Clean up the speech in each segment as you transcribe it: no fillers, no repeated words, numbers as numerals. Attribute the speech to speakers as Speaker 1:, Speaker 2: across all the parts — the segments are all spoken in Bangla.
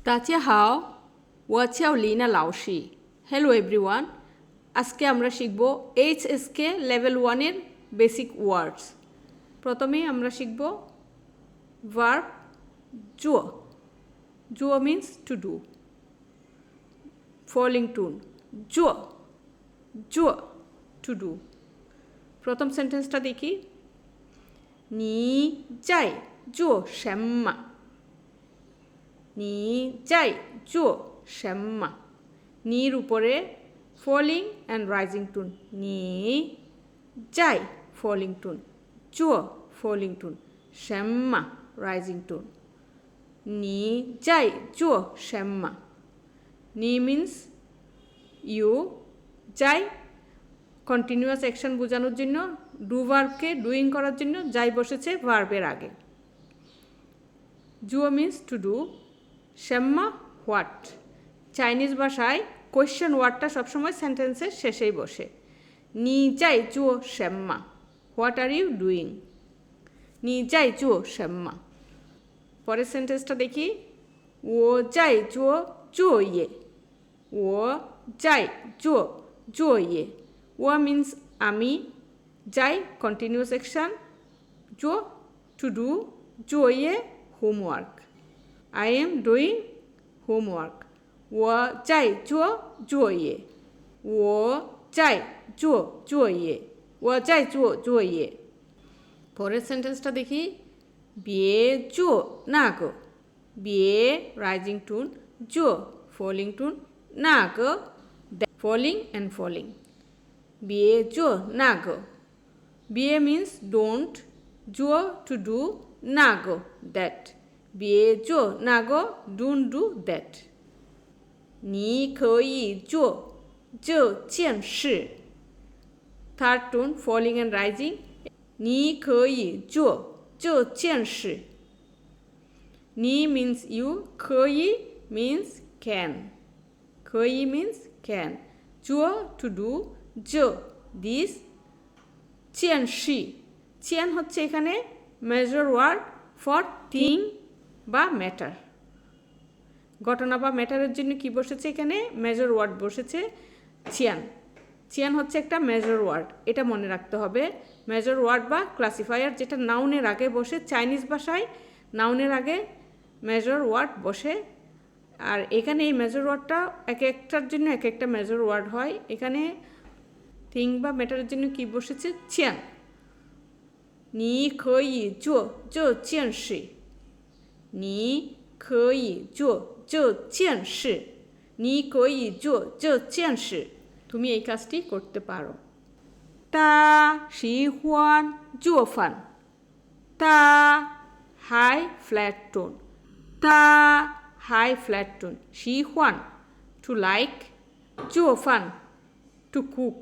Speaker 1: 大家好，我叫লিনা লাউসি। হ্যালো এভরিওয়ান, আজকে আমরা শিখব এইচএসকে লেভেল 1 এর বেসিক ওয়ার্ডস। প্রথমে আমরা শিখব ভার্ব জুও। জুও means to do. Falling tone জুও জুও টু ডু। প্রথম সেন্টেন্সটা দেখি। 你在做什么？你在做什么？নির উপরে ফলিং অ্যান্ড রাইজিং টুন। 你在 ফলিং টুন, 做 ফলিং টুন, 什么 রাইজিং টুন। 你在做什么？নি মিন্স ইউ, যাই কন্টিনিউয়াস অ্যাকশন বোঝানোর জন্য, ডু ভার্বকে ডুইং করার জন্য যাই বসেছে ভার্বের আগে। জুও মিন্স টু ডু, শ্যাম্মা হোয়াট। চাইনিজ ভাষায় কোয়েশ্চেন ওয়ার্ডটা সবসময় সেন্টেন্সের শেষেই বসে। নি যাই জুও শ্যাম্মা, হোয়াট আর ইউ ডুইং। নি যাই জুও শ্যাম্মা। পরের সেন্টেন্সটা দেখি। ও যাই জুও জুও ইয়ে। ও যাই জুও জুও ইয়ে। ও মিন্স আমি, যাই কন্টিনিউয়াস অ্যাকশন, জুও টু ডু, জুও ইয়ে homework. I am doing homework. 我在做作业。我在做作业。我在做作业。পরের সেন্টেন্সটা দেখি।别做那个。别 rising tone, 做 falling tone, 那个 falling and falling. 别做那个。别 means don't, 做to do, 那个 that。别做那个 don't do that。 你可以做这件事。 Third tone falling and rising。 你可以做这件事。 你 means you, 可以 means can। 可以 means can। 做 to do, 这 this, 件事 chain হচ্ছে এখানে মেজর ওয়ার্ড ফর থিং বা ম্যাটার। ঘটনা বা ম্যাটারের জন্য কি বসেছে এখানে? মেজর ওয়ার্ড বসেছে চিয়ান। চিয়ান হচ্ছে একটা মেজর ওয়ার্ড, এটা মনে রাখতে হবে। মেজর ওয়ার্ড বা ক্লাসিফায়ার যেটা নাউনের আগে বসে, চাইনিজ ভাষায় নাউনের আগে মেজর ওয়ার্ড বসে। আর এখানে এই মেজর ওয়ার্ডটা এক একটার জন্য এক একটা মেজর ওয়ার্ড হয়। এখানে থিং বা ম্যাটারের জন্য কি বসেছে? চিয়ান। 你可以做这件事。 你可以做这件事。 你可以做这件事。 তুমি এই কাজটি করতে পারো। 他喜欢做饭。 他 high flat tone. 他 high flat tone. 喜欢 to like, 做饭 to cook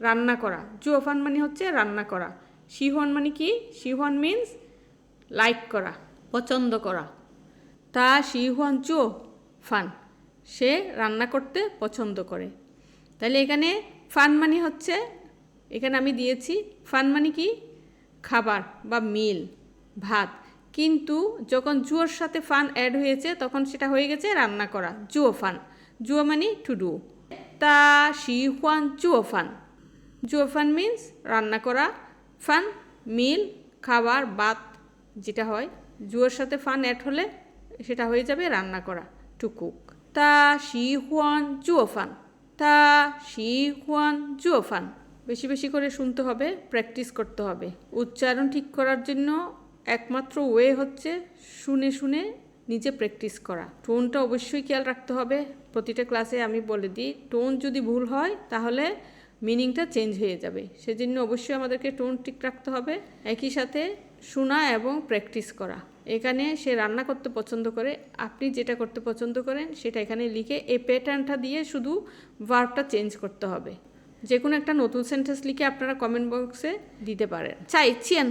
Speaker 1: রান্না করা। 做饭মানে হচ্ছে রান্না করা। শিহন মানে কি? শিহন মিন্স লাইক করা, পছন্দ করা। তা শিহন চো ফান, সে রান্না করতে পছন্দ করে। তাহলে এখানে ফান মানে হচ্ছে, এখানে আমি দিয়েছি ফান মানে কি? খাবার বা মিল, ভাত। কিন্তু যখন জুয়োর সাথে ফান অ্যাড হয়েছে তখন সেটা হয়ে গেছে রান্না করা। জুয়ো ফান। জুয়ো মানে টু ডু। তা শিহন জুয়ো ফান। জুয়ো ফান মিন্স রান্না করা, ফান মিল খাবার ভাত যেটা হয়। জুয়োর সাথে ফান অ্যাড হলে সেটা হয়ে যাবে রান্না করা, টু কুক। তা শিহুয়ান জুয়ো ফান। তা শিহুয়ান জুয়ো ফান। বেশি বেশি করে শুনতে হবে, প্র্যাকটিস করতে হবে। উচ্চারণ ঠিক করার জন্য একমাত্র ওয়ে হচ্ছে শুনে শুনে নিজে প্র্যাকটিস করা। টোনটা অবশ্যই খেয়াল রাখতে হবে। প্রতিটা ক্লাসে আমি বলে দিই, টোন যদি ভুল হয় তাহলে মিনিংটা চেঞ্জ হয়ে যাবে। সেজন্য অবশ্যই আমাদেরকে টোন ঠিক রাখতে হবে। একই সাথে শোনা এবং প্র্যাকটিস করা। এখানে সে রান্না করতে পছন্দ করে, আপনি যেটা করতে পছন্দ করেন সেটা এখানে লিখে এই প্যাটার্নটা দিয়ে শুধু ভার্বটা চেঞ্জ করতে হবে। যে কোনো একটা নতুন সেন্টেন্স লিখে আপনারা কমেন্ট বক্সে দিতে পারেন। চাই চিয়েন।